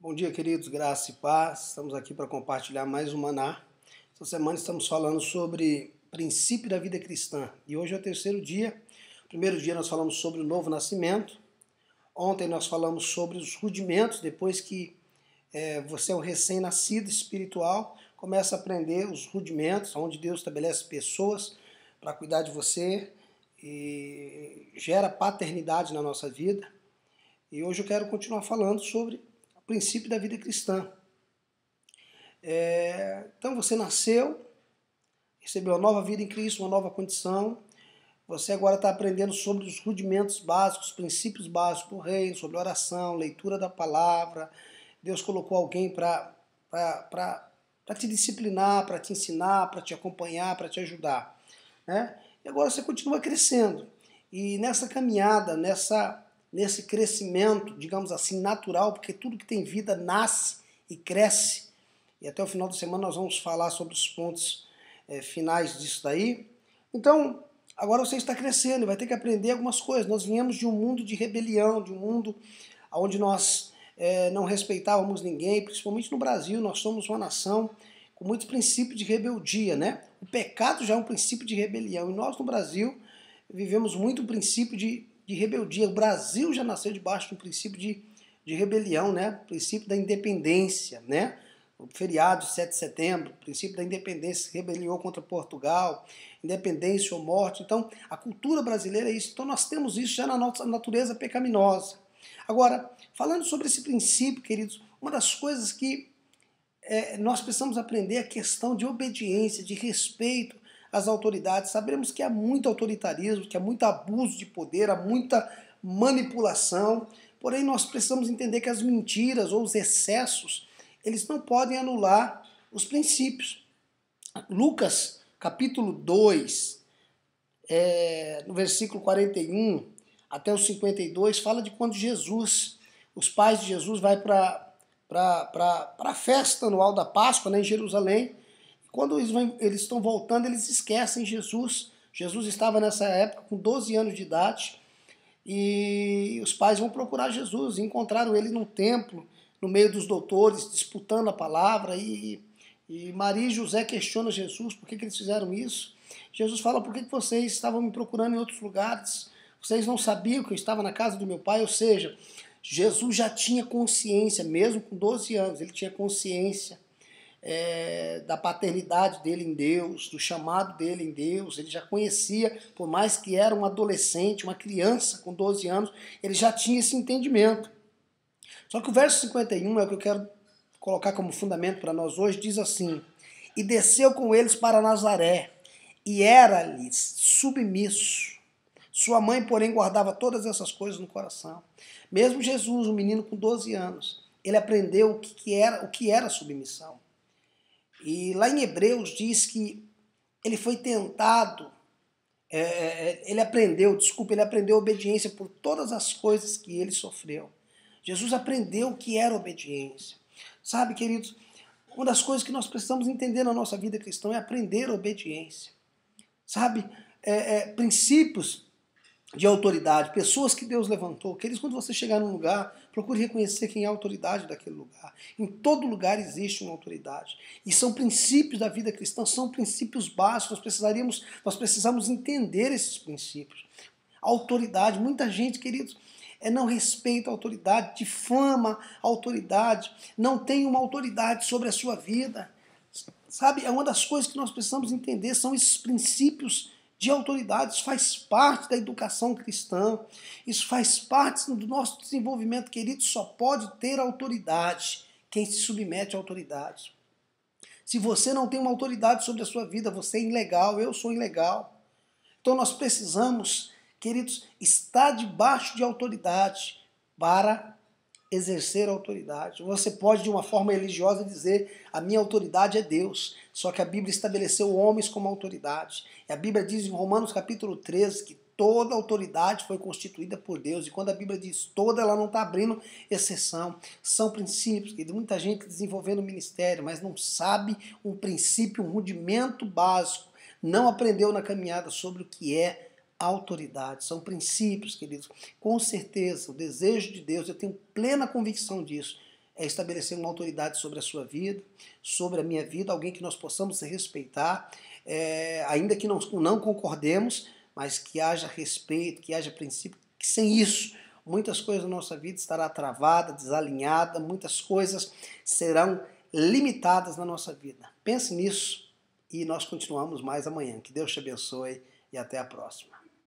Bom dia, queridos, graça e paz. Estamos aqui para compartilhar mais um maná. Essa semana estamos falando sobre princípio da vida cristã. E hoje é o terceiro dia. Primeiro dia nós falamos sobre o novo nascimento. Ontem nós falamos sobre os rudimentos, depois que você é um recém-nascido espiritual, começa a aprender os rudimentos, onde Deus estabelece pessoas para cuidar de você e gera paternidade na nossa vida. E hoje eu quero continuar falando sobre o princípio da vida cristã. Então você nasceu, recebeu uma nova vida em Cristo, uma nova condição. Você agora está aprendendo sobre os rudimentos básicos, os princípios básicos do reino, sobre oração, leitura da palavra. Deus colocou alguém para te disciplinar, para te ensinar, para te acompanhar, para te ajudar, né? E agora você continua crescendo. E nessa caminhada, nesse crescimento, digamos assim, natural, porque tudo que tem vida nasce e cresce. E até o final da semana nós vamos falar sobre os pontos finais disso daí. Então, agora você está crescendo e vai ter que aprender algumas coisas. Nós viemos de um mundo de rebelião, de um mundo onde nós não respeitávamos ninguém, principalmente no Brasil. Nós somos uma nação com muitos princípios de rebeldia, né? O pecado já é um princípio de rebelião. E nós no Brasil vivemos muito o princípio de rebeldia. O Brasil já nasceu debaixo de um princípio de rebelião, né? O princípio da independência, né? O feriado de 7 de setembro, o princípio da independência, se rebeliou contra Portugal, independência ou morte. Então, a cultura brasileira é isso. Então, nós temos isso já na nossa natureza pecaminosa. Agora, falando sobre esse princípio, queridos, uma das coisas que nós precisamos aprender é a questão de obediência, de respeito às autoridades. Sabemos que há muito autoritarismo, que há muito abuso de poder, há muita manipulação, porém nós precisamos entender que as mentiras ou os excessos, eles não podem anular os princípios. Lucas, capítulo 2, no versículo 41 até o 52, fala de quando Jesus, os pais de Jesus, vai para a festa anual da Páscoa, né, em Jerusalém. Quando eles estão voltando, eles esquecem Jesus. Jesus estava nessa época com 12 anos de idade e os pais vão procurar Jesus. E encontraram ele num templo, no meio dos doutores, disputando a palavra. E Maria e José questionam Jesus por que eles fizeram isso. Jesus fala: por que vocês estavam me procurando em outros lugares? Vocês não sabiam que eu estava na casa do meu pai? Ou seja, Jesus já tinha consciência, mesmo com 12 anos, ele tinha consciência da paternidade dele em Deus, do chamado dele em Deus. Ele já conhecia, por mais que era um adolescente, uma criança com 12 anos, ele já tinha esse entendimento. Só que o verso 51 é o que eu quero colocar como fundamento para nós hoje, diz assim: e desceu com eles para Nazaré, e era-lhes submisso. Sua mãe, porém, guardava todas essas coisas no coração. Mesmo Jesus, um menino com 12 anos, ele aprendeu o que era submissão. E lá em Hebreus diz que ele foi tentado, ele aprendeu obediência por todas as coisas que ele sofreu. Jesus aprendeu o que era obediência. Sabe, queridos, uma das coisas que nós precisamos entender na nossa vida cristã é aprender a obediência. Sabe, princípios de autoridade, pessoas que Deus levantou. Queridos, quando você chegar num lugar, procure reconhecer quem é a autoridade daquele lugar. Em todo lugar existe uma autoridade. E são princípios da vida cristã, são princípios básicos. Nós precisamos entender esses princípios. A autoridade, muita gente, queridos, não respeita a autoridade, difama a autoridade, não tem uma autoridade sobre a sua vida. Sabe, é uma das coisas que nós precisamos entender, são esses princípios de autoridade. Isso faz parte da educação cristã, isso faz parte do nosso desenvolvimento, querido. Só pode ter autoridade quem se submete à autoridade. Se você não tem uma autoridade sobre a sua vida, você é ilegal, eu sou ilegal. Então nós precisamos, queridos, estar debaixo de autoridade para exercer a autoridade. Você pode, de uma forma religiosa, dizer: a minha autoridade é Deus. Só que a Bíblia estabeleceu homens como autoridade. E a Bíblia diz em Romanos capítulo 13 que toda autoridade foi constituída por Deus. E quando a Bíblia diz toda, ela não está abrindo exceção. São princípios que muita gente desenvolvendo ministério, mas não sabe um princípio, um rudimento básico. Não aprendeu na caminhada sobre o que é autoridade. São princípios, queridos. Com certeza, o desejo de Deus, eu tenho plena convicção disso, é estabelecer uma autoridade sobre a sua vida, sobre a minha vida, alguém que nós possamos respeitar, ainda que não concordemos, mas que haja respeito, que haja princípio, que sem isso muitas coisas na nossa vida estará travada, desalinhada, muitas coisas serão limitadas na nossa vida. Pense nisso e nós continuamos mais amanhã. Que Deus te abençoe e até a próxima.